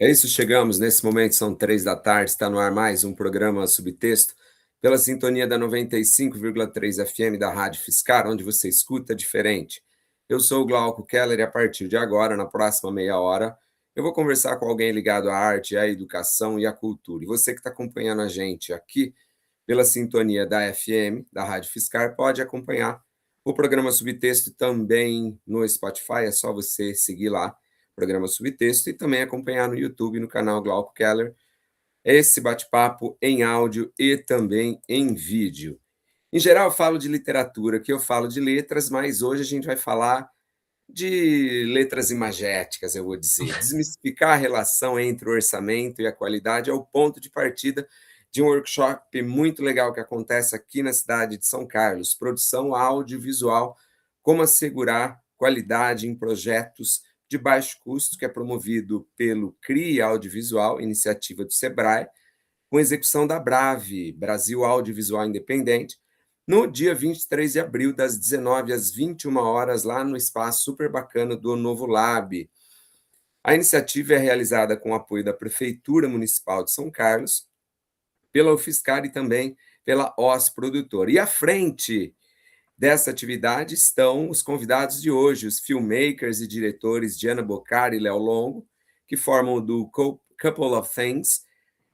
É isso, chegamos nesse momento, são 3 da tarde, está no ar mais um programa Subtexto, pela sintonia da 95,3 FM da Rádio Fiscar, onde você escuta diferente. Eu sou o Glauco Keller e a partir de agora, na próxima meia hora, eu vou conversar com alguém ligado à arte, à educação e à cultura. E você que está acompanhando a gente aqui pela sintonia da FM, da Rádio Fiscar, pode acompanhar o programa Subtexto também no Spotify, é só você seguir lá programa Subtexto, e também acompanhar no YouTube, no canal Glauco Keller, esse bate-papo em áudio e também em vídeo. Em geral, eu falo de literatura, que eu falo de letras, mas hoje a gente vai falar de letras imagéticas, eu vou dizer. Desmistificar a relação entre o orçamento e a qualidade é o ponto de partida de um workshop muito legal que acontece aqui na cidade de São Carlos, produção audiovisual, como assegurar qualidade em projetos de baixo custo, que é promovido pelo CRI Audiovisual, iniciativa do Sebrae, com execução da Brave, Brasil Audiovisual Independente, no dia 23 de abril, das 19 às 21 horas, lá no espaço super bacana do Novo Lab. A iniciativa é realizada com o apoio da Prefeitura Municipal de São Carlos, pela UFSCar e também pela OS Produtora. E à frente dessa atividade estão os convidados de hoje, os filmmakers e diretores Diana Boccari e Léo Longo, que formam o do Couple of Things,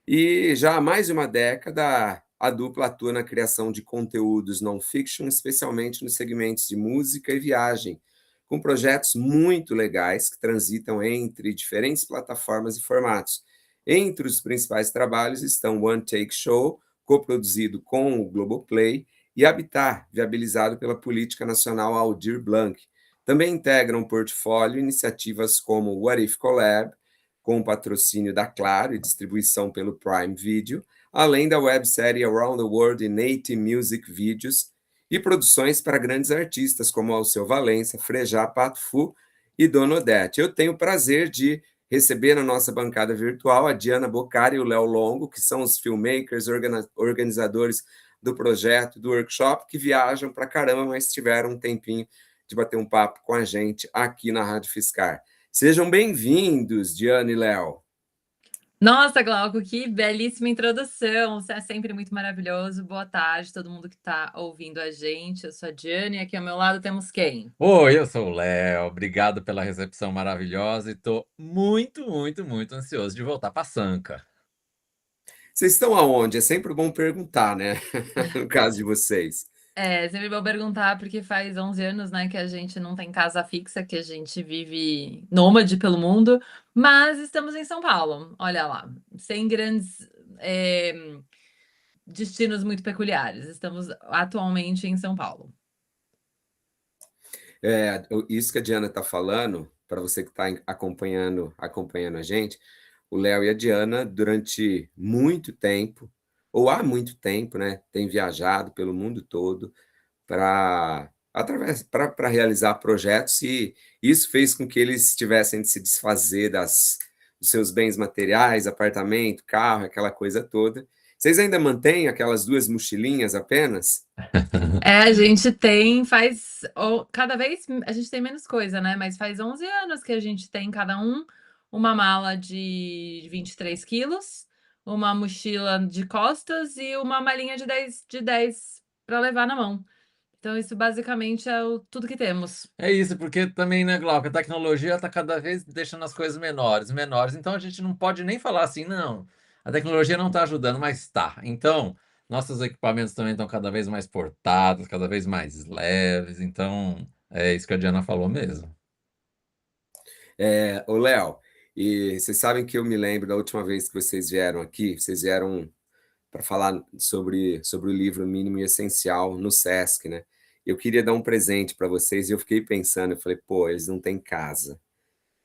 e já há mais de uma década a dupla atua na criação de conteúdos non-fiction, especialmente nos segmentos de música e viagem, com projetos muito legais que transitam entre diferentes plataformas e formatos. Entre os principais trabalhos estão One Take Show, coproduzido com o Globoplay, e Habitat, viabilizado pela Política Nacional Aldir Blanc. Também integram o portfólio iniciativas como o What If Collab, com o patrocínio da Claro e distribuição pelo Prime Video, além da websérie Around the World in 80 Music Videos, e produções para grandes artistas como Alceu Valença, Frejá, Pato Fu e Dona Odete. Eu tenho o prazer de receber na nossa bancada virtual a Diana Boccari e o Léo Longo, que são os filmmakers, organizadores do projeto, do workshop, que viajam para caramba, mas tiveram um tempinho de bater um papo com a gente aqui na Rádio Fiscar. Sejam bem-vindos, Diana e Léo. Nossa, Glauco, que belíssima introdução. Você é sempre muito maravilhoso. Boa tarde, todo mundo que está ouvindo a gente. Eu sou a Diane e aqui ao meu lado temos quem? Oi, eu sou o Léo. Obrigado pela recepção maravilhosa e tô muito ansioso de voltar para Sanca. Vocês estão aonde? É sempre bom perguntar, né? No caso de vocês. Sempre vou perguntar porque faz 11 anos, né, que a gente não tem casa fixa, que a gente vive nômade pelo mundo, mas estamos em São Paulo. Olha lá, sem grandes destinos muito peculiares. Estamos atualmente em São Paulo. Isso que a Diana está falando, para você que está acompanhando a gente, o Léo e a Diana, durante muito tempo, ou há muito tempo, né, têm viajado pelo mundo todo para realizar projetos, e isso fez com que eles tivessem de se desfazer dos seus bens materiais, apartamento, carro, aquela coisa toda. Vocês ainda mantêm aquelas 2 mochilinhas apenas? A gente tem, cada vez a gente tem menos coisa, né? Mas faz 11 anos que a gente tem cada um uma mala de 23 quilos, uma mochila de costas e uma malinha de 10 para levar na mão. Então, isso basicamente é tudo que temos. É isso, porque também, né, Glauco, a tecnologia está cada vez deixando as coisas menores, então a gente não pode nem falar assim, não, a tecnologia não está ajudando, mas está. Então, nossos equipamentos também estão cada vez mais portáteis, cada vez mais leves, então é isso que a Diana falou mesmo. Ô, Léo, e vocês sabem que eu me lembro da última vez que vocês vieram aqui, vocês vieram para falar sobre o livro Mínimo e Essencial no Sesc, né? Eu queria dar um presente para vocês e eu fiquei pensando, eu falei, pô, eles não têm casa,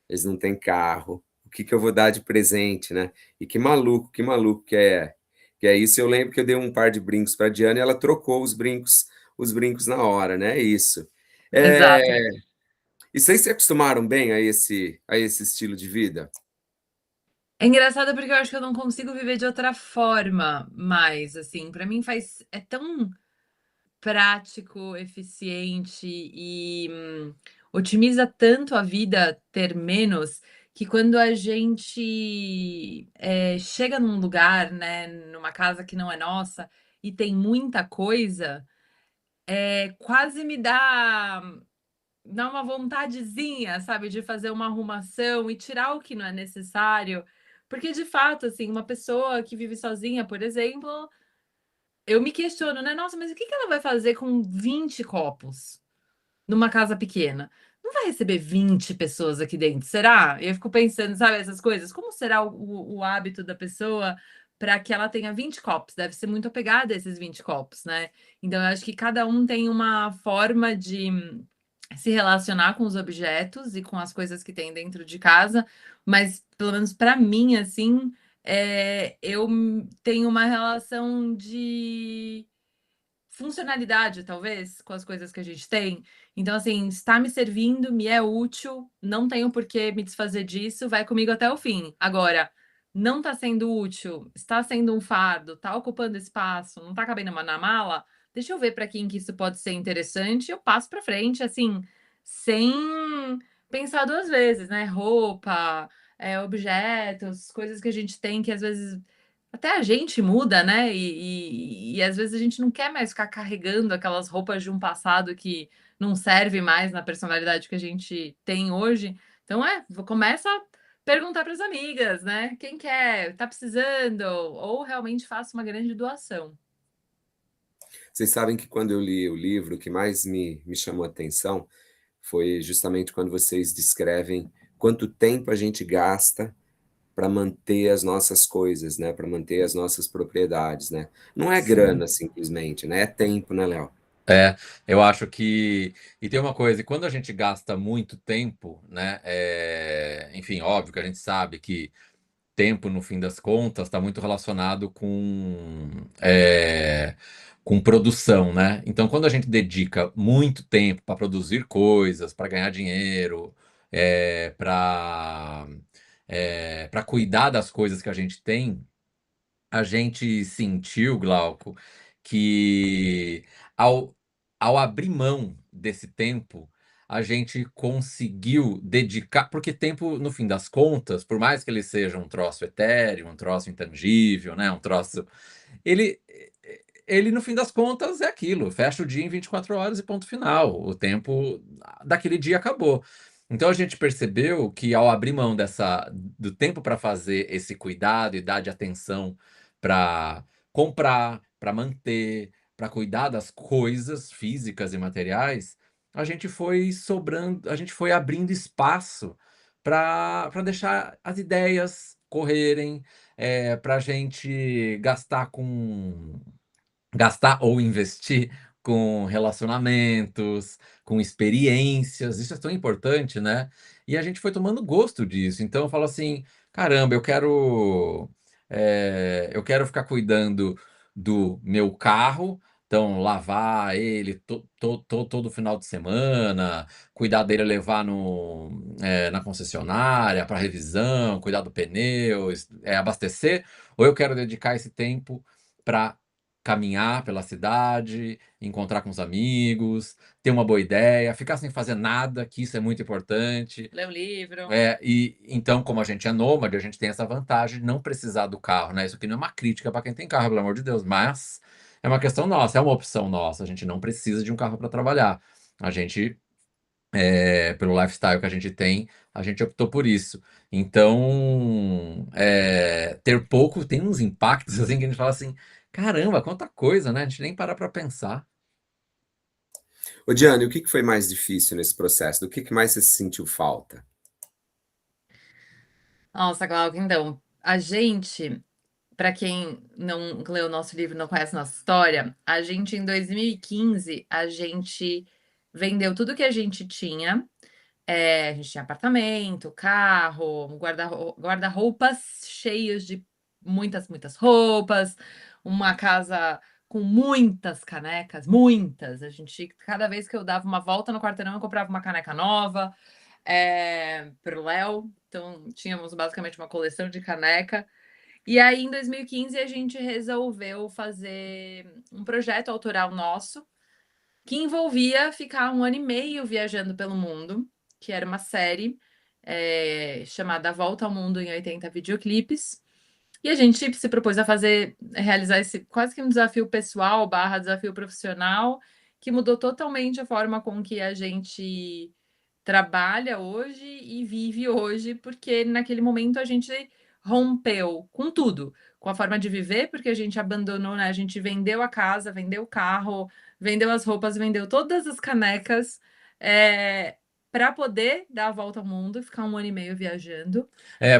eles não têm carro, o que que eu vou dar de presente, né? E que maluco que é isso. Eu lembro que eu dei um par de brincos para a Diana e ela trocou os brincos na hora, né? É isso. Exato. É, e vocês se acostumaram bem a esse estilo de vida? É engraçado porque eu acho que eu não consigo viver de outra forma, mas assim, para mim é tão prático, eficiente e otimiza tanto a vida ter menos, que quando a gente chega num lugar, né, numa casa que não é nossa e tem muita coisa, quase me dá uma vontadezinha, sabe, de fazer uma arrumação e tirar o que não é necessário. Porque, de fato, assim, uma pessoa que vive sozinha, por exemplo, eu me questiono, né? Nossa, mas o que que ela vai fazer com 20 copos numa casa pequena? Não vai receber 20 pessoas aqui dentro, será? Eu fico pensando, sabe, essas coisas. Como será o hábito da pessoa para que ela tenha 20 copos? Deve ser muito apegada a esses 20 copos, né? Então, eu acho que cada um tem uma forma de se relacionar com os objetos e com as coisas que tem dentro de casa, mas pelo menos para mim, assim, eu tenho uma relação de funcionalidade, talvez, com as coisas que a gente tem. Então, assim, está me servindo, me é útil, não tenho por que me desfazer disso, vai comigo até o fim. Agora, não está sendo útil, está sendo um fardo, está ocupando espaço, não está cabendo na mala, deixa eu ver para quem que isso pode ser interessante, eu passo para frente, assim, sem pensar duas vezes, né? Roupa, objetos, coisas que a gente tem que às vezes até a gente muda, né? E às vezes a gente não quer mais ficar carregando aquelas roupas de um passado que não serve mais na personalidade que a gente tem hoje. Então, começa a perguntar para as amigas, né? Quem quer? Tá precisando? Ou realmente faça uma grande doação. Vocês sabem que quando eu li o livro, o que mais me chamou a atenção foi justamente quando vocês descrevem quanto tempo a gente gasta para manter as nossas coisas, né, para manter as nossas propriedades, né. Não é Sim. grana simplesmente, né, é tempo, né, Léo? É, eu acho que e tem uma coisa, e quando a gente gasta muito tempo, né, enfim, óbvio que a gente sabe que tempo, no fim das contas, está muito relacionado com produção, né? Então, quando a gente dedica muito tempo para produzir coisas, para ganhar dinheiro, para cuidar das coisas que a gente tem, a gente sentiu, Glauco, que ao, ao abrir mão desse tempo, a gente conseguiu dedicar. Porque tempo, no fim das contas, por mais que ele seja um troço etéreo, um troço intangível, né? Um troço. Ele, ele, no fim das contas, é aquilo: fecha o dia em 24 horas e ponto final. O tempo daquele dia acabou. Então a gente percebeu que ao abrir mão do tempo para fazer esse cuidado e dar de atenção para comprar, para manter, para cuidar das coisas físicas e materiais, a gente foi sobrando, a gente foi abrindo espaço para deixar as ideias correrem, para a gente gastar ou investir com relacionamentos, com experiências, isso é tão importante, né. E a gente foi tomando gosto disso, então eu falo assim: "Caramba, eu quero ficar cuidando do meu carro, então lavar ele todo final de semana, cuidar dele, levar na concessionária para revisão, cuidar do pneu, abastecer, ou eu quero dedicar esse tempo para caminhar pela cidade, encontrar com os amigos, ter uma boa ideia, ficar sem fazer nada, que isso é muito importante. Ler um livro. E então, como a gente é nômade, a gente tem essa vantagem de não precisar do carro, né? Isso aqui não é uma crítica para quem tem carro, pelo amor de Deus, mas é uma questão nossa, é uma opção nossa. A gente não precisa de um carro para trabalhar. A gente, pelo lifestyle que a gente tem, a gente optou por isso. Então, ter pouco tem uns impactos assim que a gente fala assim: caramba, quanta coisa, né? A gente nem para pensar. Ô Diane, o que que foi mais difícil nesse processo? Do que mais você sentiu falta? Nossa, Glauco, então, a gente, para quem não leu o nosso livro, não conhece nossa história, a gente em 2015, a gente vendeu tudo que a gente tinha. A gente tinha apartamento, carro, guarda-roupas cheios de muitas, muitas roupas, uma casa com muitas canecas, muitas. A gente, cada vez que eu dava uma volta no quarteirão, eu comprava uma caneca nova, para o Léo. Então, tínhamos basicamente uma coleção de caneca. E aí, em 2015, a gente resolveu fazer um projeto autoral nosso, que envolvia ficar 1 ano e meio viajando pelo mundo, que era uma série, chamada Volta ao Mundo em 80 videoclipes. E a gente se propôs a realizar esse quase que um desafio pessoal barra desafio profissional, que mudou totalmente a forma com que a gente trabalha hoje e vive hoje, porque naquele momento a gente rompeu com tudo, com a forma de viver, porque a gente abandonou, né? A gente vendeu a casa, vendeu o carro, vendeu as roupas, vendeu todas as canecas, para poder dar a volta ao mundo, ficar 1 ano e meio viajando.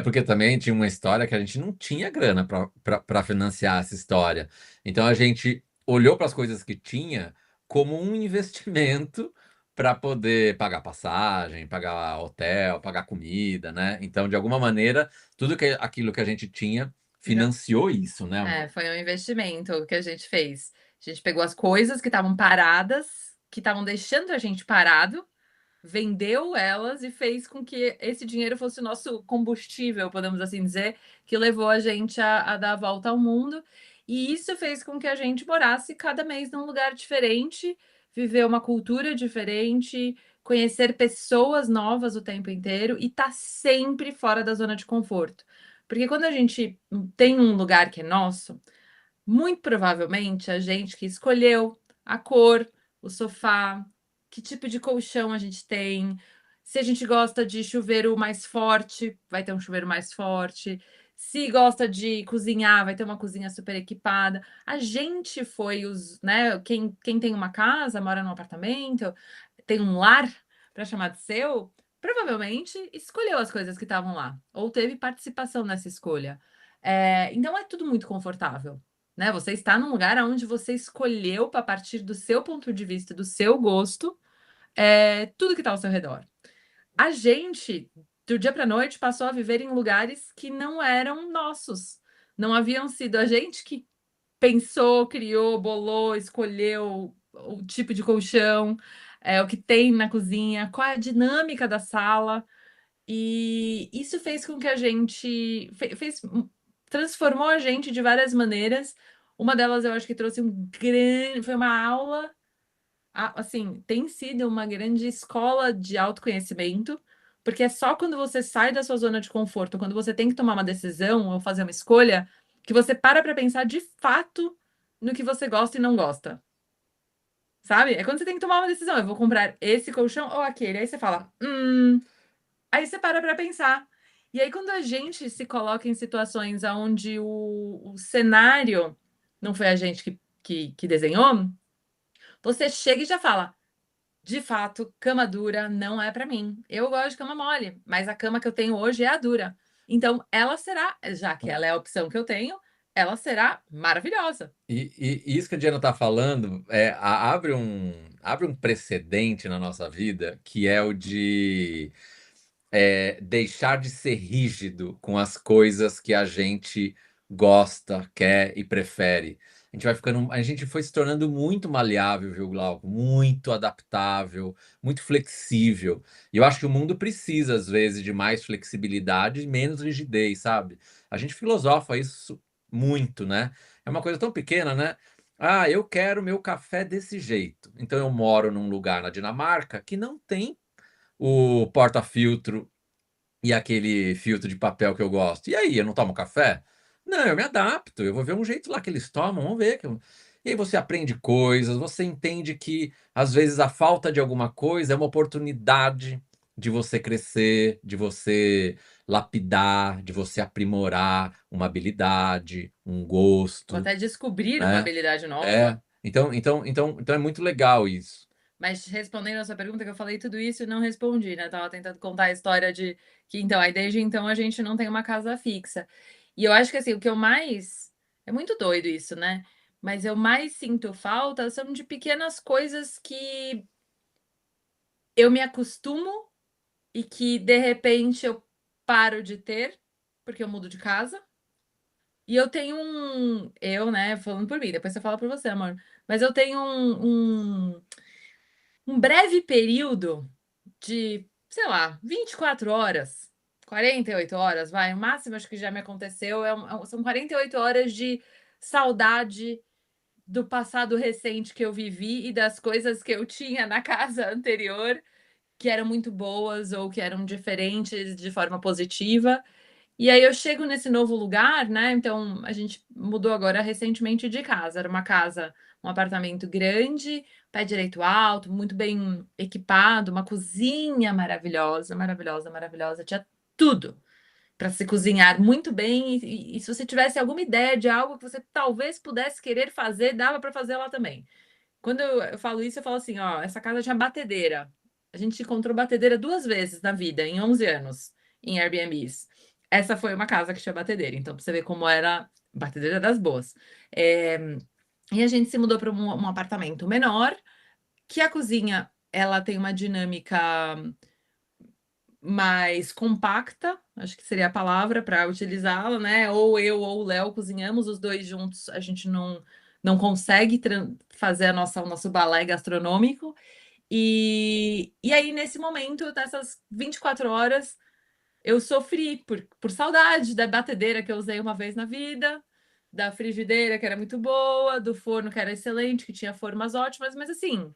Porque também tinha uma história que a gente não tinha grana para financiar essa história. Então a gente olhou para as coisas que tinha como um investimento para poder pagar passagem, pagar hotel, pagar comida, né? Então, de alguma maneira, aquilo que a gente tinha financiou isso, né, amor? Foi um investimento que a gente fez. A gente pegou as coisas que estavam paradas, que estavam deixando a gente parado, vendeu elas e fez com que esse dinheiro fosse o nosso combustível, podemos assim dizer, que levou a gente a dar a volta ao mundo. E isso fez com que a gente morasse cada mês num lugar diferente, viver uma cultura diferente, conhecer pessoas novas o tempo inteiro e estar sempre fora da zona de conforto. Porque quando a gente tem um lugar que é nosso, muito provavelmente a gente que escolheu a cor, o sofá, que tipo de colchão a gente tem, se a gente gosta de chuveiro mais forte, vai ter um chuveiro mais forte, se gosta de cozinhar, vai ter uma cozinha super equipada. A gente foi né, quem tem uma casa, mora num apartamento, tem um lar para chamar de seu, provavelmente escolheu as coisas que estavam lá, ou teve participação nessa escolha. Então é tudo muito confortável, né? Você está num lugar onde você escolheu, a partir do seu ponto de vista, do seu gosto, tudo que está ao seu redor. A gente, do dia para a noite, passou a viver em lugares que não eram nossos. Não haviam sido a gente que pensou, criou, bolou, escolheu o tipo de colchão, o que tem na cozinha, qual é a dinâmica da sala. E isso fez com que a gente transformou a gente de várias maneiras. Uma delas eu acho que trouxe foi uma aula, assim, tem sido uma grande escola de autoconhecimento, porque é só quando você sai da sua zona de conforto, quando você tem que tomar uma decisão ou fazer uma escolha, que você para pensar de fato no que você gosta e não gosta. Sabe? É quando você tem que tomar uma decisão, eu vou comprar esse colchão ou aquele. Aí você fala, Aí você para pensar. E aí, quando a gente se coloca em situações onde o cenário não foi a gente que desenhou, você chega e já fala: de fato, cama dura não é para mim. Eu gosto de cama mole, mas a cama que eu tenho hoje é a dura. Então, ela será, já que ela é a opção que eu tenho, ela será maravilhosa. E isso que a Diana está falando abre um precedente na nossa vida, que é o de deixar de ser rígido com as coisas que a gente gosta, quer e prefere. A gente foi se tornando muito maleável, viu, Glauco? Muito adaptável, muito flexível. E eu acho que o mundo precisa, às vezes, de mais flexibilidade e menos rigidez, sabe? A gente filosofa isso muito, né? É uma coisa tão pequena, né? Ah, eu quero meu café desse jeito. Então eu moro num lugar na Dinamarca que não tem o porta-filtro e aquele filtro de papel que eu gosto. E aí, eu não tomo café? Não, eu me adapto, eu vou ver um jeito lá que eles tomam, vamos ver. E aí você aprende coisas, você entende que às vezes a falta de alguma coisa é uma oportunidade de você crescer, de você lapidar, de você aprimorar uma habilidade, um Ou gosto, até descobrir uma né? habilidade É. nova. Então é muito legal isso. Mas respondendo a sua pergunta, que eu falei tudo isso e não respondi, né? Tava tentando contar a história de que, então, aí desde então a gente não tem uma casa fixa. E eu acho que, assim, o que eu mais. É muito doido isso, né? Mas eu mais sinto falta são de pequenas coisas que eu me acostumo e que, de repente, eu paro de ter, porque eu mudo de casa. E eu tenho Eu, né, falando por mim, depois você fala por você, amor. Mas eu tenho um breve período de, sei lá, 24 horas, 48 horas, vai, o máximo acho que já me aconteceu, são 48 horas de saudade do passado recente que eu vivi e das coisas que eu tinha na casa anterior, que eram muito boas ou que eram diferentes de forma positiva. E aí eu chego nesse novo lugar, né? Então a gente mudou agora recentemente de casa. Era uma casa, um apartamento grande, pé direito alto, muito bem equipado, uma cozinha maravilhosa, maravilhosa, maravilhosa. Tinha tudo para se cozinhar muito bem. E se você tivesse alguma ideia de algo que você talvez pudesse querer fazer, dava para fazer lá também. Quando eu falo isso, eu falo assim: ó, essa casa tinha batedeira. A gente encontrou batedeira 2 vezes na vida, em 11 anos, em Airbnbs. Essa foi uma casa que tinha batedeira, então pra você ver como era batedeira das boas. E a gente se mudou para um apartamento menor, que a cozinha ela tem uma dinâmica mais compacta, acho que seria a palavra para utilizá-la, né? Ou eu ou o Léo cozinhamos os dois juntos, a gente não consegue fazer o nosso balé gastronômico. E aí, nesse momento, dessas 24 horas, eu sofri por saudade da batedeira que eu usei uma vez na vida, da frigideira que era muito boa, do forno que era excelente, que tinha formas ótimas, mas assim,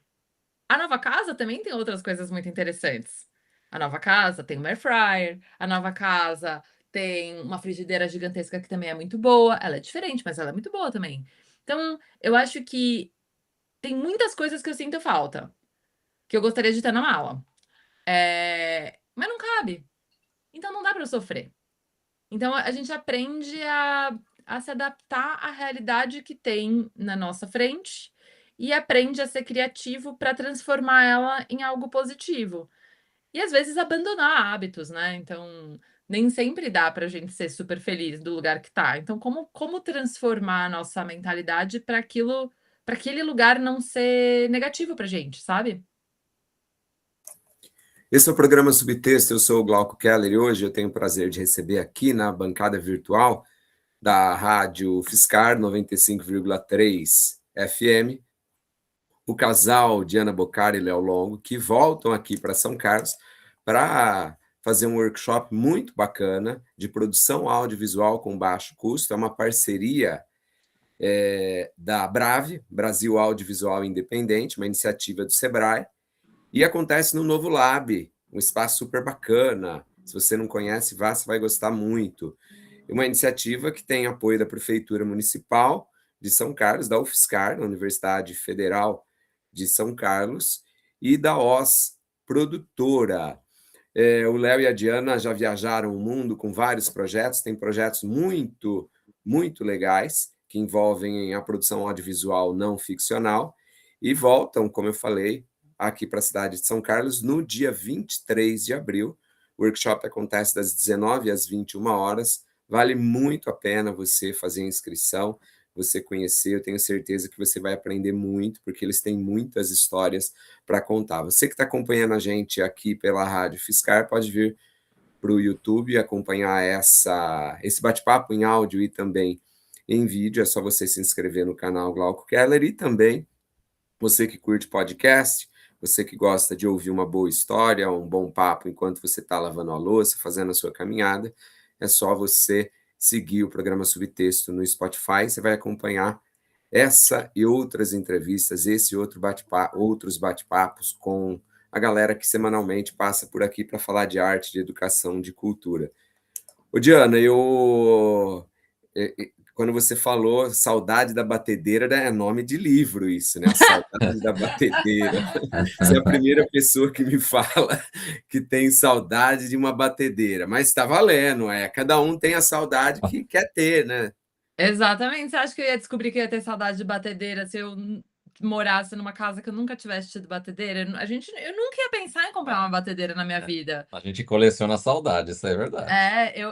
a nova casa também tem outras coisas muito interessantes. A nova casa tem uma air fryer, a nova casa tem uma frigideira gigantesca que também é muito boa. Ela é diferente, mas ela é muito boa também. Então, eu acho que tem muitas coisas que eu sinto falta, que eu gostaria de ter na mala. Mas não cabe. Então não dá para eu sofrer. Então a gente aprende a se adaptar à realidade que tem na nossa frente e aprende a ser criativo para transformar ela em algo positivo. E às vezes abandonar hábitos, né? Então nem sempre dá para a gente ser super feliz do lugar que tá. Então como transformar a nossa mentalidade para aquele lugar não ser negativo para gente, sabe? Esse é o programa Subtexto, eu sou o Glauco Keller e hoje eu tenho o prazer de receber aqui na bancada virtual da Rádio Fiscar 95,3 FM o casal Diana Boccari e Léo Longo, que voltam aqui para São Carlos para fazer um workshop muito bacana de produção audiovisual com baixo custo. É uma parceria da Brave, Brasil Audiovisual Independente, uma iniciativa do Sebrae, e acontece no Novo Lab, um espaço super bacana. Se você não conhece, vá, você vai gostar muito. Uma iniciativa que tem apoio da Prefeitura Municipal de São Carlos, da UFSCar, da Universidade Federal de São Carlos, e da OZ Produtora. O Léo e a Diana já viajaram o mundo com vários projetos, tem projetos muito, muito legais, que envolvem a produção audiovisual não ficcional, e voltam, como eu falei, aqui para a cidade de São Carlos no dia 23 de abril. O workshop acontece das 19 às 21 horas. Vale muito a pena você fazer a inscrição, você conhecer. Eu tenho certeza que você vai aprender muito, porque eles têm muitas histórias para contar. Você que está acompanhando a gente aqui pela Rádio Fiscar, pode vir para o YouTube e acompanhar esse bate-papo em áudio e também em vídeo. É só você se inscrever no canal Glauco Keller e também você que curte podcast, você que gosta de ouvir uma boa história, um bom papo enquanto você está lavando a louça, fazendo a sua caminhada, é só você seguir o programa Subtexto no Spotify, você vai acompanhar essa e outras entrevistas, esse e outros bate-papos com a galera que semanalmente passa por aqui para falar de arte, de educação, de cultura. Ô, Diana, quando você falou saudade da batedeira, né, é nome de livro isso, né? A saudade da batedeira. Você é a primeira pessoa que me fala que tem saudade de uma batedeira, mas está valendo, cada um tem a saudade que quer ter, né? Exatamente. Você acha que eu ia descobrir que eu ia ter saudade de batedeira se eu morasse numa casa que eu nunca tivesse tido batedeira? Eu nunca ia pensar em comprar uma batedeira na minha vida. A gente coleciona saudade, isso é verdade.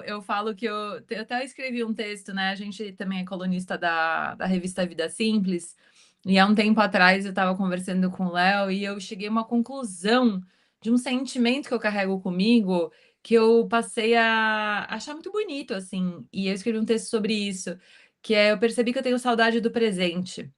Eu falo que eu até escrevi um texto, né? A gente também é colunista da revista Vida Simples, e há um tempo atrás eu estava conversando com o Léo e eu cheguei a uma conclusão de um sentimento que eu carrego comigo, que eu passei a achar muito bonito, assim, e eu escrevi um texto sobre isso, que é eu percebi que eu tenho saudade do presente.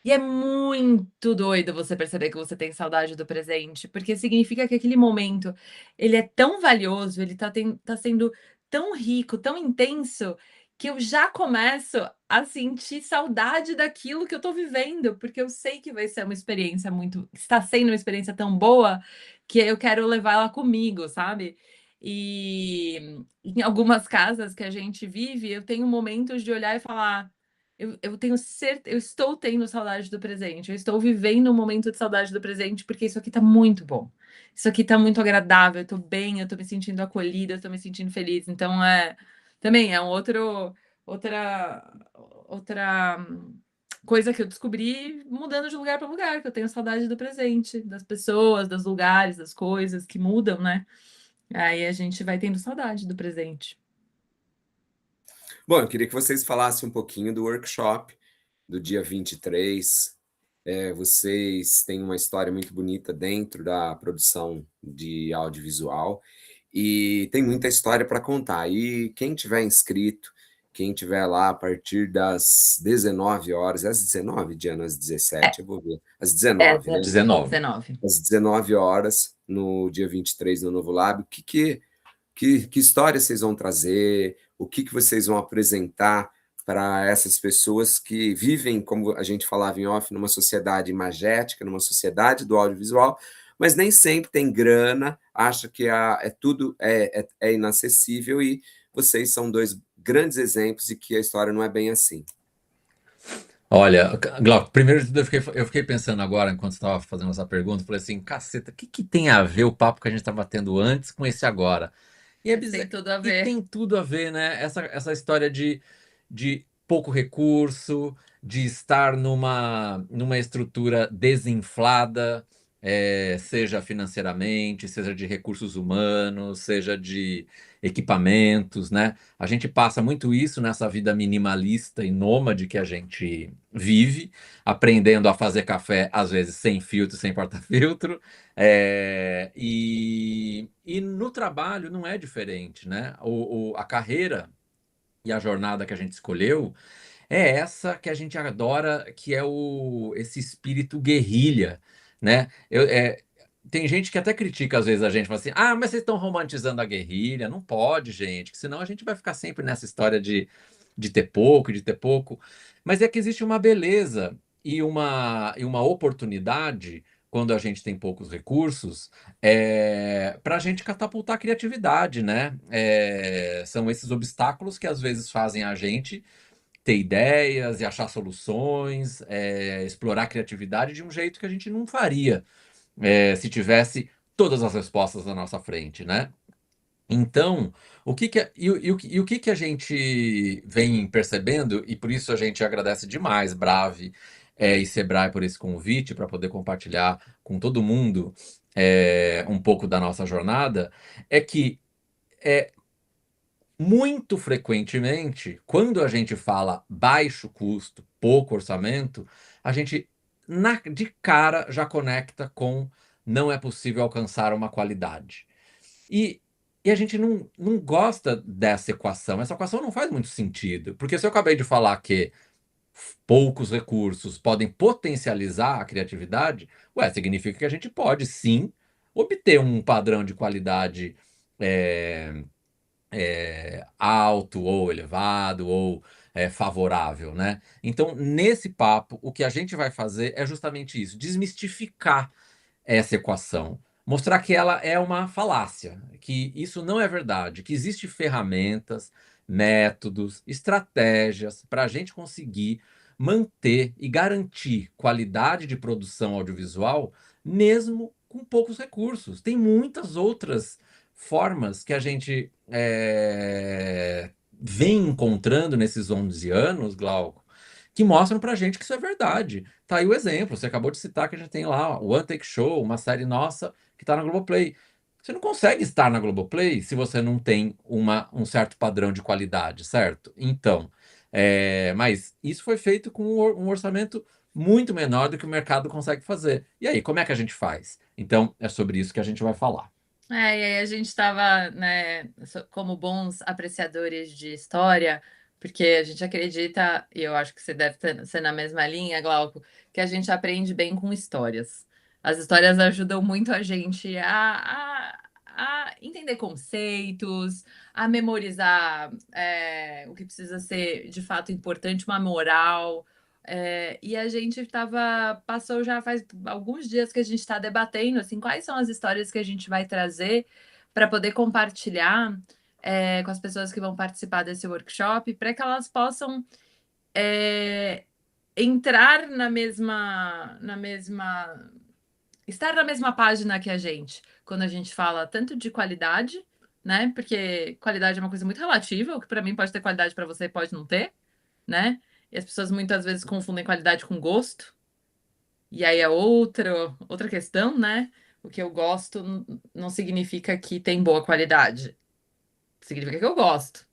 E é muito doido você perceber que você tem saudade do presente, porque significa que aquele momento, ele é tão valioso, ele tá sendo tão rico, tão intenso, que eu já começo a sentir saudade daquilo que eu tô vivendo, porque eu sei que vai ser uma experiência está sendo uma experiência tão boa, que eu quero levar ela comigo, sabe? E em algumas casas que a gente vive, eu tenho momentos de olhar e falar: eu tenho certeza, eu estou tendo saudade do presente, eu estou vivendo um momento de saudade do presente, porque isso aqui tá muito bom. Isso aqui tá muito agradável, eu tô bem, eu tô me sentindo acolhida, eu tô me sentindo feliz. Então, também é outra outra coisa que eu descobri mudando de lugar para lugar, que eu tenho saudade do presente, das pessoas, dos lugares, das coisas que mudam, né? Aí a gente vai tendo saudade do presente. Bom, eu queria que vocês falassem um pouquinho do workshop do dia 23. Vocês têm uma história muito bonita dentro da produção de audiovisual e tem muita história para contar. E quem tiver inscrito, quem tiver lá a partir das 19 horas, às 19, Diana, às 17, eu vou ver, às 19, né? 19. 19. Às 19 horas, no dia 23, no Novo Lab, que história vocês vão trazer, o que vocês vão apresentar para essas pessoas que vivem, como a gente falava em off, numa sociedade imagética, numa sociedade do audiovisual, mas nem sempre tem grana, acha que tudo é inacessível, e vocês são dois grandes exemplos de que a história não é bem assim. Olha, Glauco, primeiro de tudo eu fiquei pensando agora, enquanto você estava fazendo essa pergunta, eu falei assim, caceta, o que tem a ver o papo que a gente estava tendo antes com esse agora? E é Tem bizarro, tudo a e ver. tem tudo a ver, né? Essa história de pouco recurso, de estar numa estrutura desinflada, seja financeiramente, seja de recursos humanos, seja de equipamentos, né? A gente passa muito isso nessa vida minimalista e nômade que a gente vive, aprendendo a fazer café, às vezes sem filtro, sem porta-filtro, e no trabalho não é diferente, né? A carreira e a jornada que a gente escolheu é essa que a gente adora, que é esse espírito guerrilha, né? Tem gente que até critica às vezes a gente, fala assim, ah, mas vocês estão romantizando a guerrilha, não pode, gente, que senão a gente vai ficar sempre nessa história de ter pouco, de ter pouco. Mas é que existe uma beleza e uma oportunidade quando a gente tem poucos recursos, para a gente catapultar a criatividade, né? São esses obstáculos que às vezes fazem a gente ter ideias e achar soluções, explorar a criatividade de um jeito que a gente não faria, se tivesse todas as respostas na nossa frente, né? Então, o que que a gente vem percebendo, e por isso a gente agradece demais, Brave, e Sebrae por esse convite, para poder compartilhar com todo mundo um pouco da nossa jornada, é que é, muito frequentemente, quando a gente fala baixo custo, pouco orçamento, a gente de cara já conecta com não é possível alcançar uma qualidade. E, e a gente não gosta dessa equação. Essa equação não faz muito sentido. Porque se eu acabei de falar que poucos recursos podem potencializar a criatividade, significa que a gente pode sim obter um padrão de qualidade é, alto ou elevado ou favorável, né? Então, nesse papo, o que a gente vai fazer é justamente isso, desmistificar essa equação, mostrar que ela é uma falácia, que isso não é verdade, que existem ferramentas, métodos, estratégias para a gente conseguir manter e garantir qualidade de produção audiovisual, mesmo com poucos recursos. Tem muitas outras formas que a gente vem encontrando nesses 11 anos, Glauco, que mostram pra gente que isso é verdade. Tá aí o exemplo, você acabou de citar que a gente tem lá o One Take Show, uma série nossa que tá na Globoplay. Você não consegue estar na Globoplay se você não tem um certo padrão de qualidade, certo? Então, mas isso foi feito com um orçamento muito menor do que o mercado consegue fazer. E aí, como é que a gente faz? Então, é sobre isso que a gente vai falar. E aí a gente estava, né, como bons apreciadores de história, porque a gente acredita, e eu acho que você deve ser na mesma linha, Glauco, que a gente aprende bem com histórias. As histórias ajudam muito a gente a entender conceitos, a memorizar o que precisa ser de fato importante, uma moral, E a gente passou já faz alguns dias que a gente está debatendo assim, quais são as histórias que a gente vai trazer para poder compartilhar com as pessoas que vão participar desse workshop, para que elas possam entrar estar na mesma página que a gente, quando a gente fala tanto de qualidade, né? Porque qualidade é uma coisa muito relativa, o que para mim pode ter qualidade, para você pode não ter, né? E as pessoas muitas vezes confundem qualidade com gosto, e aí é outra questão, né? O que eu gosto não significa que tem boa qualidade, significa que eu gosto.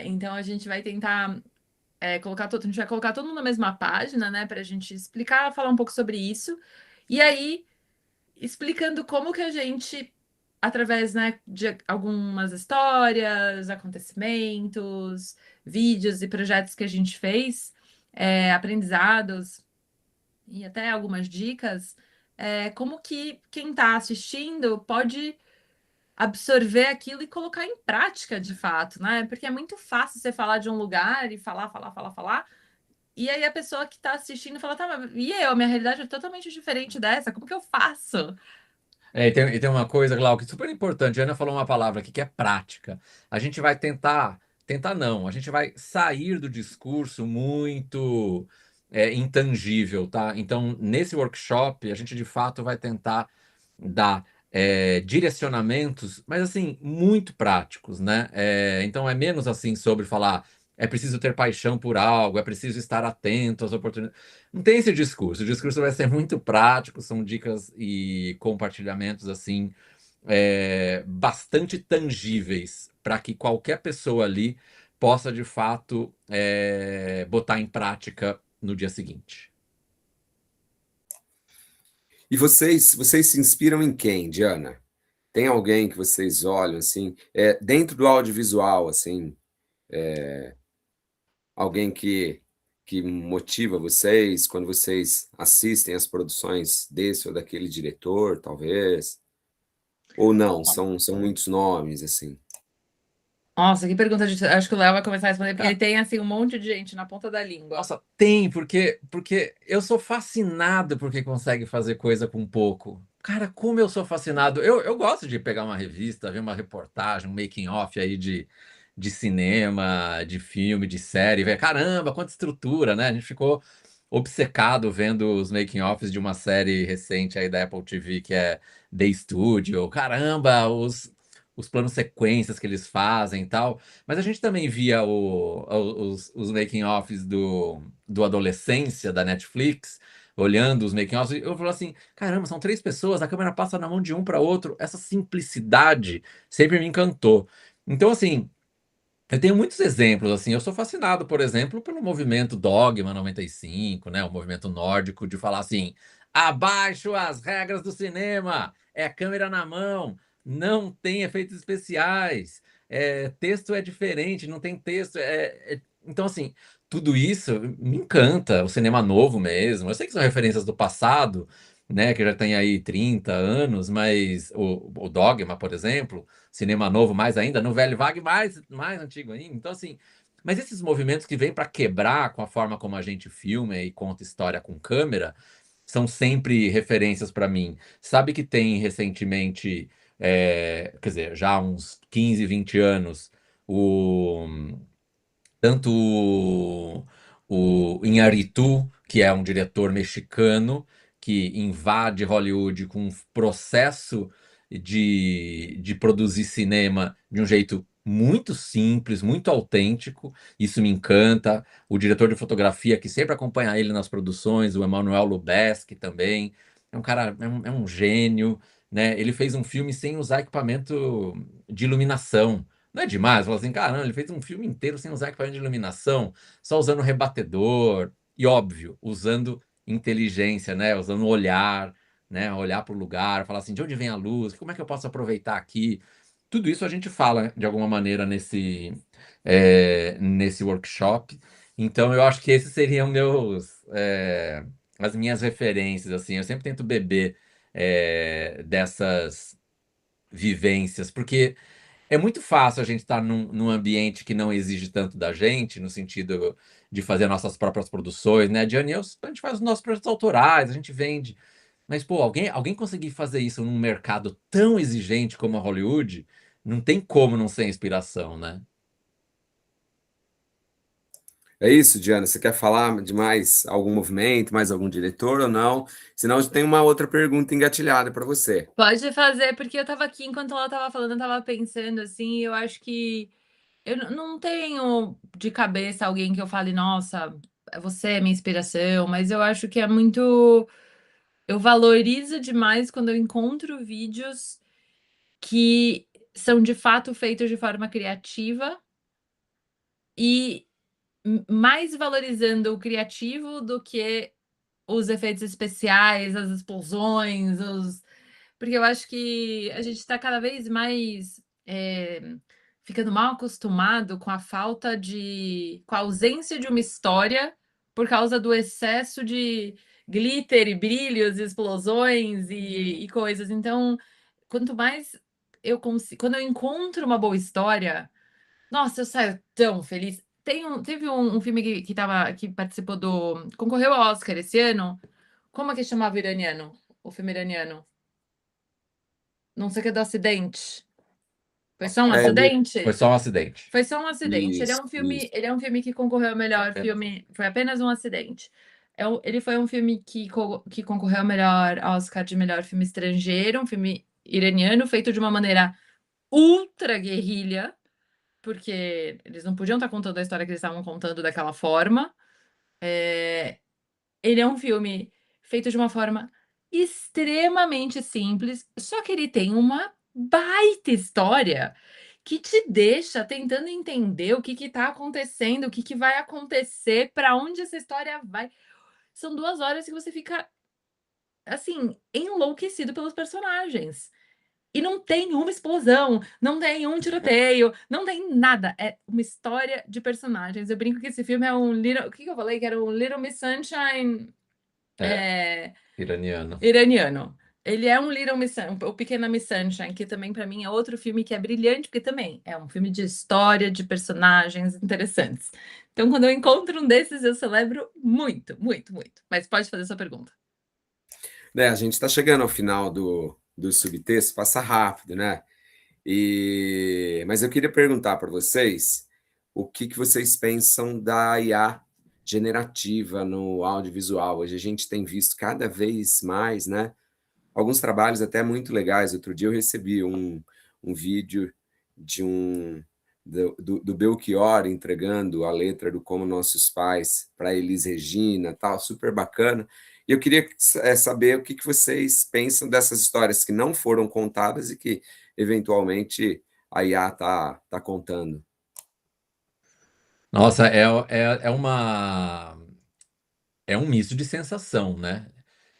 Então a gente vai tentar a gente vai colocar todo mundo na mesma página, né? Para a gente explicar, falar um pouco sobre isso. E aí, explicando como que a gente, através, né, de algumas histórias, acontecimentos, vídeos e projetos que a gente fez, aprendizados e até algumas dicas, como que quem está assistindo pode absorver aquilo e colocar em prática de fato, né? Porque é muito fácil você falar de um lugar e falar. E aí a pessoa que está assistindo fala, tá, mas e eu? Minha realidade é totalmente diferente dessa, como que eu faço? E tem uma coisa, Glauco, super importante. A Ana falou uma palavra aqui que é prática. A gente vai tentar não, a gente vai sair do discurso muito intangível, tá? Então, nesse workshop, a gente de fato vai tentar dar direcionamentos, mas assim, muito práticos, né? Então, é menos assim sobre falar. É preciso ter paixão por algo, é preciso estar atento às oportunidades. Não tem esse discurso. O discurso vai ser muito prático, são dicas e compartilhamentos assim bastante tangíveis para que qualquer pessoa ali possa de fato botar em prática no dia seguinte. E vocês se inspiram em quem, Diana? Tem alguém que vocês olham assim, dentro do audiovisual, assim, alguém que motiva vocês quando vocês assistem as produções desse ou daquele diretor, talvez? Ou não? São muitos nomes, assim. Nossa, que pergunta de... Acho que o Léo vai começar a responder, porque ele tem, assim, um monte de gente na ponta da língua. Nossa, tem, porque eu sou fascinado por quem consegue fazer coisa com pouco. Cara, como eu sou fascinado. Eu gosto de pegar uma revista, ver uma reportagem, um making of aí de cinema, de filme, de série, ver, caramba, quanta estrutura, né? A gente ficou obcecado vendo os making offs de uma série recente aí da Apple TV, que é The Studio. Caramba, os planos sequências que eles fazem e tal. Mas a gente também via os making-offs do Adolescência, da Netflix, olhando os making-offs, e eu falo assim, caramba, são 3 pessoas, a câmera passa na mão de um para outro, essa simplicidade sempre me encantou. Então, assim, eu tenho muitos exemplos, assim, eu sou fascinado, por exemplo, pelo movimento Dogma 95, né, o movimento nórdico de falar assim, abaixo as regras do cinema, é câmera na mão, não tem efeitos especiais, texto é diferente, não tem texto, então, assim, tudo isso me encanta, o cinema novo mesmo, eu sei que são referências do passado, né, que já tem aí 30 anos, mas o Dogma, por exemplo, cinema novo mais ainda, no velho vague mais antigo ainda. Então, assim, mas esses movimentos que vêm para quebrar com a forma como a gente filma e conta história com câmera são sempre referências para mim. Sabe que tem recentemente, quer dizer, já há uns 15, 20 anos, o tanto o Iñárritu, que é um diretor mexicano que invade Hollywood com um processo de produzir cinema de um jeito muito simples, muito autêntico. Isso me encanta. O diretor de fotografia que sempre acompanha ele nas produções, o Emmanuel Lubezki também. É um cara, é um gênio, né? Ele fez um filme sem usar equipamento de iluminação. Não é demais? Fala assim, caramba, ele fez um filme inteiro sem usar equipamento de iluminação, só usando rebatedor, e óbvio, usando inteligência, né? Usando o olhar, né? Olhar para o lugar, falar assim, de onde vem a luz? Como é que eu posso aproveitar aqui? Tudo isso a gente fala de alguma maneira nesse workshop. Então eu acho que esses seriam as minhas referências, assim. Eu sempre tento beber dessas vivências, porque é muito fácil a gente estar num ambiente que não exige tanto da gente, no sentido de fazer nossas próprias produções, né? A Diane e eu, a gente faz os nossos projetos autorais, a gente vende. Mas, pô, alguém conseguir fazer isso num mercado tão exigente como a Hollywood, não tem como não ser inspiração, né? É isso, Diana. Você quer falar de mais algum movimento, mais algum diretor ou não? Senão, eu tenho uma outra pergunta engatilhada para você. Pode fazer, porque eu tava aqui, enquanto ela tava falando, eu tava pensando assim, eu acho que eu não tenho de cabeça alguém que eu fale, nossa, você é minha inspiração, mas eu acho que é muito. Eu valorizo demais quando eu encontro vídeos que são de fato feitos de forma criativa e mais valorizando o criativo do que os efeitos especiais, as explosões, porque eu acho que a gente está cada vez mais ficando mal acostumado com a falta com a ausência de uma história por causa do excesso de glitter e brilhos, e explosões e coisas. Então, quanto mais eu consigo, quando eu encontro uma boa história, nossa, eu saio tão feliz. Teve um filme que participou concorreu ao Oscar esse ano. Como é que chamava o iraniano? O filme iraniano? Não sei o que do acidente. Foi só um É, Foi acidente? só um acidente. Foi só um acidente. isso, isso. Ele é um filme que concorreu ao melhor Apenas. filme. Foi apenas um acidente. Ele foi um filme que concorreu ao melhor Oscar de melhor filme estrangeiro, um filme iraniano, feito de uma maneira ultra guerrilha, porque eles não podiam estar contando a história que eles estavam contando daquela forma. Ele é um filme feito de uma forma extremamente simples, só que ele tem uma baita história que te deixa tentando entender o que está acontecendo, o que vai acontecer, para onde essa história vai. São 2 horas que você fica, assim, enlouquecido pelos personagens. E não tem uma explosão, não tem um tiroteio, não tem nada. É uma história de personagens. Eu brinco que esse filme é um Little. O que eu falei? Que era um Little Miss Sunshine É, iraniano. iraniano. Ele é um Little Miss o Pequena Miss Sunshine, que também para mim é outro filme que é brilhante, porque também é um filme de história, de personagens interessantes. Então, quando eu encontro um desses, eu celebro muito, muito, muito. Mas pode fazer sua pergunta. A gente está chegando ao final do subtexto, passa rápido, né? Mas eu queria perguntar para vocês o que vocês pensam da IA generativa no audiovisual. Hoje a gente tem visto cada vez mais, né? Alguns trabalhos até muito legais. Outro dia eu recebi um vídeo de do Belchior entregando a letra do Como Nossos Pais para Elis Regina, tal, super bacana. E eu queria saber o que vocês pensam dessas histórias que não foram contadas e que, eventualmente, a IA tá contando. Nossa, é um misto de sensação, né?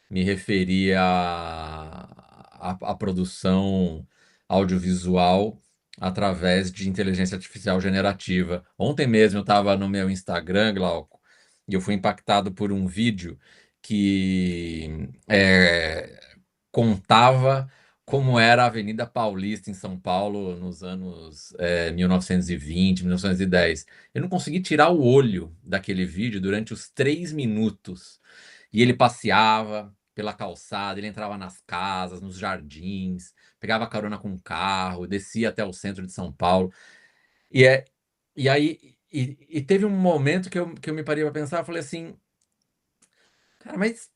Me referia à produção audiovisual através de inteligência artificial generativa. Ontem mesmo eu estava no meu Instagram, Glauco, e eu fui impactado por um vídeo que contava como era a Avenida Paulista em São Paulo nos anos 1920, 1910. Eu não consegui tirar o olho daquele vídeo durante os 3 minutos. E ele passeava pela calçada, ele entrava nas casas, nos jardins, pegava carona com um carro, descia até o centro de São Paulo. E, é, e aí teve um momento que eu me parei para pensar, eu falei assim, cara, mas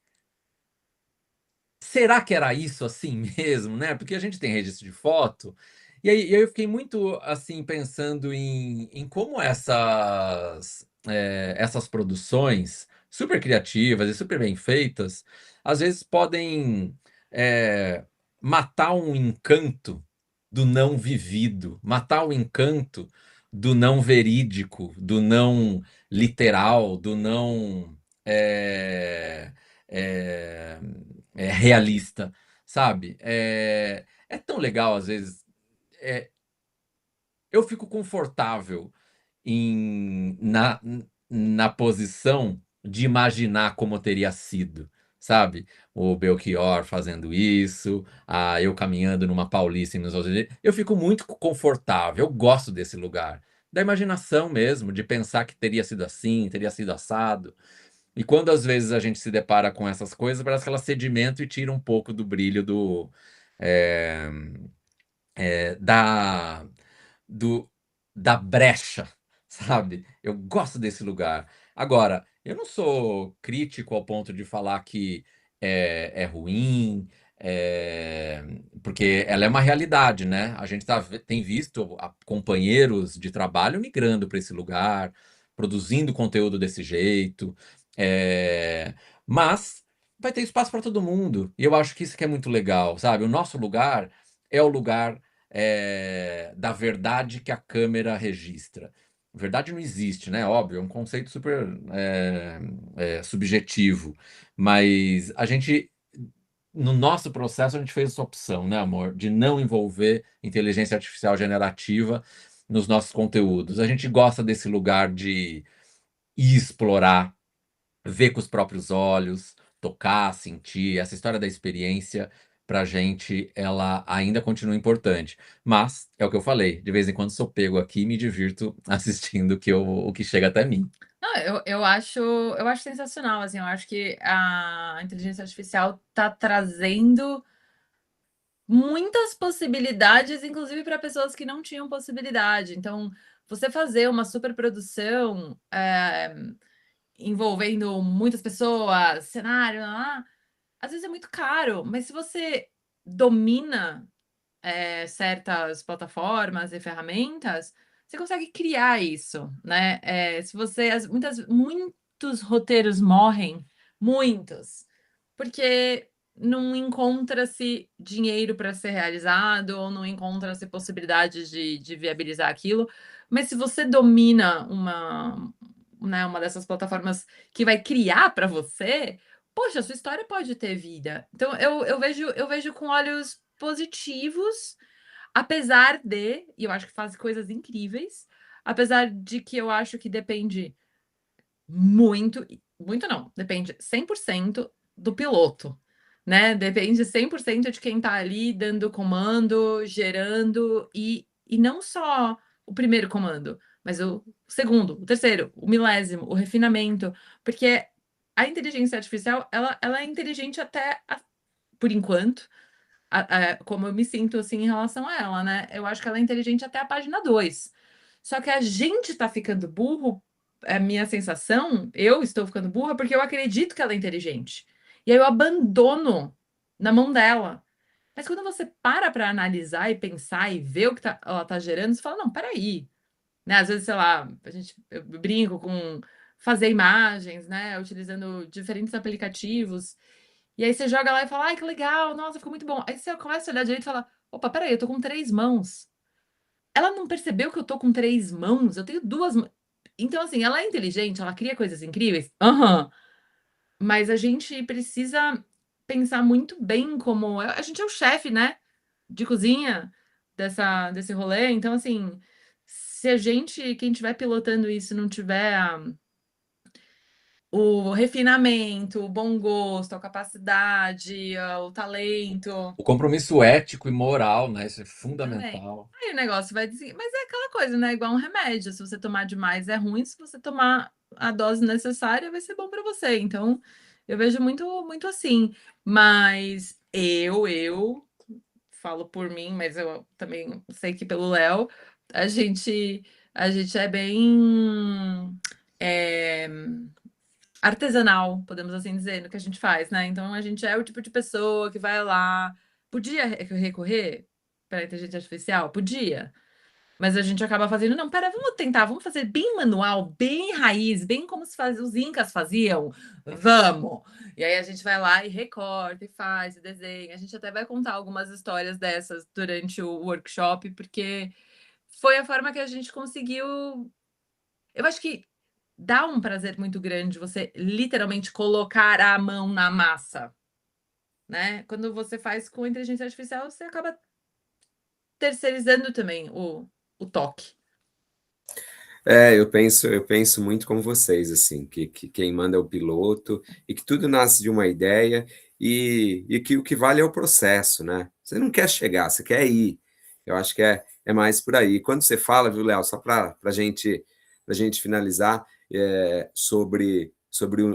será que era isso assim mesmo, né? Porque a gente tem registro de foto. E aí eu fiquei muito assim pensando em como essas produções super criativas e super bem feitas, às vezes podem é, matar um encanto do não vivido, matar o encanto do não verídico, do não literal, do não é, realista, sabe? É tão legal, às vezes. é, eu fico confortável em, na posição de imaginar como teria sido, sabe? O Belchior fazendo isso, eu caminhando numa Paulista e nos outros. Eu fico muito confortável, eu gosto desse lugar. Da imaginação mesmo, de pensar que teria sido assim, teria sido assado. E quando às vezes a gente se depara com essas coisas, parece que elas sedimentam e tiram um pouco do brilho é, da, do, da brecha, sabe? Eu gosto desse lugar. Agora, eu não sou crítico ao ponto de falar que é ruim, é, porque ela é uma realidade, né? A gente tem visto companheiros de trabalho migrando para esse lugar, produzindo conteúdo desse jeito, é, mas vai ter espaço para todo mundo. E eu acho que isso que é muito legal, sabe? O nosso lugar é o lugar da verdade que a câmera registra. Verdade não existe, né? Óbvio, é um conceito super subjetivo. Mas a gente, no nosso processo, a gente fez essa opção, né, amor? De não envolver inteligência artificial generativa nos nossos conteúdos. A gente gosta desse lugar de ir explorar, ver com os próprios olhos, tocar, sentir. Essa história da experiência, pra gente, ela ainda continua importante. Mas, é o que eu falei, de vez em quando sou pego aqui e me divirto assistindo o que chega até mim. Não, eu acho sensacional, assim, eu acho que a inteligência artificial tá trazendo muitas possibilidades, inclusive para pessoas que não tinham possibilidade. Então, você fazer uma superprodução, envolvendo muitas pessoas, cenário, lá, às vezes é muito caro, mas se você domina, certas plataformas e ferramentas, você consegue criar isso, né? Se você, muitos roteiros morrem, muitos, porque não encontra-se dinheiro para ser realizado ou não encontra-se possibilidades de viabilizar aquilo. Mas se você domina uma, né, uma dessas plataformas que vai criar para você, poxa, a sua história pode ter vida. Então eu vejo com olhos positivos, apesar de, e eu acho que faz coisas incríveis, apesar de que eu acho que depende muito, muito não, depende 100% do piloto, né? Depende 100% de quem tá ali dando comando, gerando, e não só o primeiro comando, mas o segundo, o terceiro, o milésimo, o refinamento, porque a inteligência artificial, ela é inteligente até, por enquanto, como eu me sinto assim em relação a ela, né? Eu acho que ela é inteligente até a página 2. Só que a gente tá ficando burro, é a minha sensação, eu estou ficando burra porque eu acredito que ela é inteligente. E aí eu abandono na mão dela. Mas quando você para analisar e pensar e ver o que ela tá gerando, você fala, não, peraí. Né? Às vezes, sei lá, eu brinco com fazer imagens, né? Utilizando diferentes aplicativos. E aí você joga lá e fala, ai, que legal, nossa, ficou muito bom. Aí você começa a olhar direito e fala, opa, peraí, eu tô com 3 mãos. Ela não percebeu que eu tô com 3 mãos? Eu tenho 2 mãos. Então, assim, ela é inteligente, ela cria coisas incríveis? Aham. Mas a gente precisa pensar muito bem como. A gente é o chefe, né? De cozinha desse rolê. Então, assim, se a gente, quem estiver pilotando isso, não tiver o refinamento, o bom gosto, a capacidade, o talento. O compromisso ético e moral, né? Isso é Também. fundamental. Aí o negócio vai dizer, mas é aquela coisa, né? Igual um remédio. Se você tomar demais é ruim, se você tomar a dose necessária, vai ser bom para você. Então, eu vejo muito, muito assim. Mas eu falo por mim, mas eu também sei que pelo Léo, a gente, a gente é bem é, artesanal, podemos assim dizer, no que a gente faz, né? Então a gente é o tipo de pessoa que vai lá. Podia recorrer para a inteligência artificial? Podia. Mas a gente acaba fazendo, não, pera, vamos tentar, vamos fazer bem manual, bem raiz, bem como se faz, os incas faziam. Vamos! E aí a gente vai lá e recorta, e faz, e desenha. A gente até vai contar algumas histórias dessas durante o workshop, porque foi a forma que a gente conseguiu. Eu acho que dá um prazer muito grande você literalmente colocar a mão na massa, né? Quando você faz com inteligência artificial, você acaba terceirizando também o toque. Eu penso muito como vocês, assim, que quem manda é o piloto e que tudo nasce de uma ideia e que o que vale é o processo, né? Você não quer chegar, você quer ir. Eu acho que é mais por aí. Quando você fala, viu, Léo, só para gente finalizar, sobre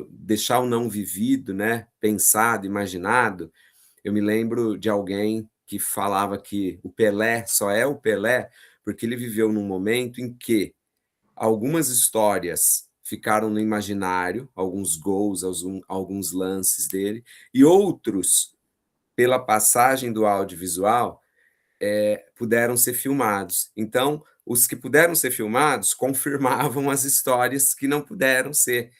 deixar o não vivido, né? Pensado, imaginado, eu me lembro de alguém que falava que o Pelé só é o Pelé porque ele viveu num momento em que algumas histórias ficaram no imaginário, alguns gols, alguns lances dele, e outros, pela passagem do audiovisual, puderam ser filmados. Então, os que puderam ser filmados confirmavam as histórias que não puderam ser.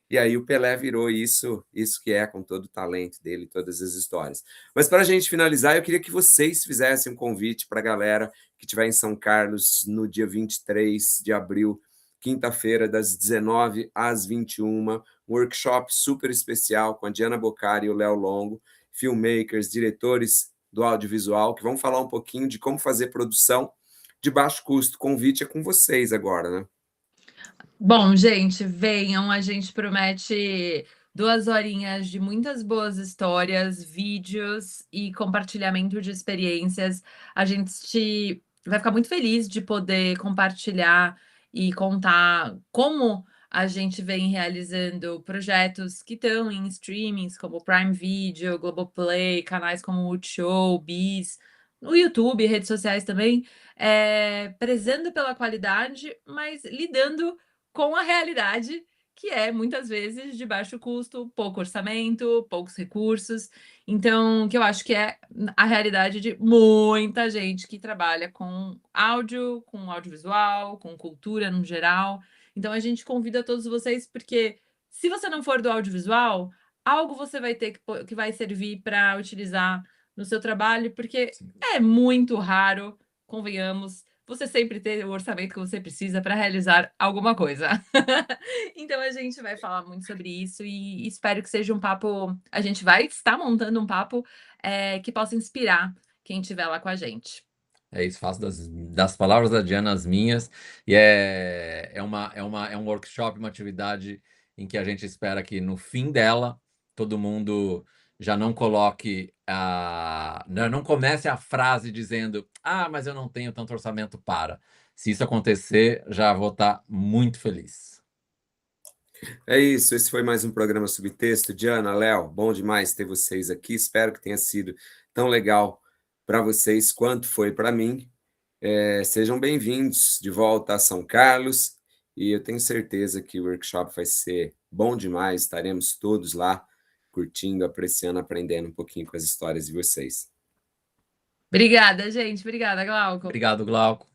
E aí o Pelé virou isso que é, com todo o talento dele, todas as histórias. Mas para a gente finalizar, eu queria que vocês fizessem um convite para a galera que estiver em São Carlos no dia 23 de abril, quinta-feira, das 19 às 21, um workshop super especial com a Diana Boccari e o Léo Longo, filmmakers, diretores do audiovisual, que vão falar um pouquinho de como fazer produção de baixo custo. O convite é com vocês agora, né? Bom, gente, venham, a gente promete 2 horinhas de muitas boas histórias, vídeos e compartilhamento de experiências. A gente vai ficar muito feliz de poder compartilhar e contar como a gente vem realizando projetos que estão em streamings como Prime Video, Globoplay, canais como Multishow, Bis, no YouTube, redes sociais também, prezando pela qualidade, mas lidando com a realidade, que é muitas vezes de baixo custo, pouco orçamento, poucos recursos. Então, que eu acho que é a realidade de muita gente que trabalha com áudio, com audiovisual, com cultura no geral. Então, a gente convida todos vocês, porque se você não for do audiovisual, algo você vai ter que vai servir para utilizar no seu trabalho, porque Sim. é muito raro, convenhamos, você sempre ter o orçamento que você precisa para realizar alguma coisa. Então a gente vai falar muito sobre isso e espero que seja um papo. A gente vai estar montando um papo que possa inspirar quem estiver lá com a gente. É isso, faço das palavras da Diana as minhas, e é um workshop, uma atividade em que a gente espera que no fim dela todo mundo já não coloque não comece a frase dizendo: ah, mas eu não tenho tanto orçamento para. Se isso acontecer, já vou estar muito feliz. É isso, esse foi mais um programa Subtexto. Diana, Léo, bom demais ter vocês aqui. Espero que tenha sido tão legal para vocês quanto foi para mim. Sejam bem-vindos de volta a São Carlos e eu tenho certeza que o workshop vai ser bom demais. Estaremos todos lá curtindo, apreciando, aprendendo um pouquinho com as histórias de vocês. Obrigada, gente. Obrigada, Glauco. Obrigado, Glauco.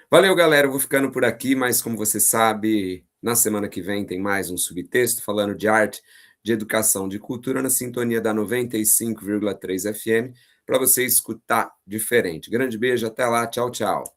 Valeu, galera. Eu vou ficando por aqui, mas como você sabe, na semana que vem tem mais um subtexto falando de arte, de educação, de cultura na sintonia da 95,3 FM, para você escutar diferente. Grande beijo, até lá, tchau, tchau.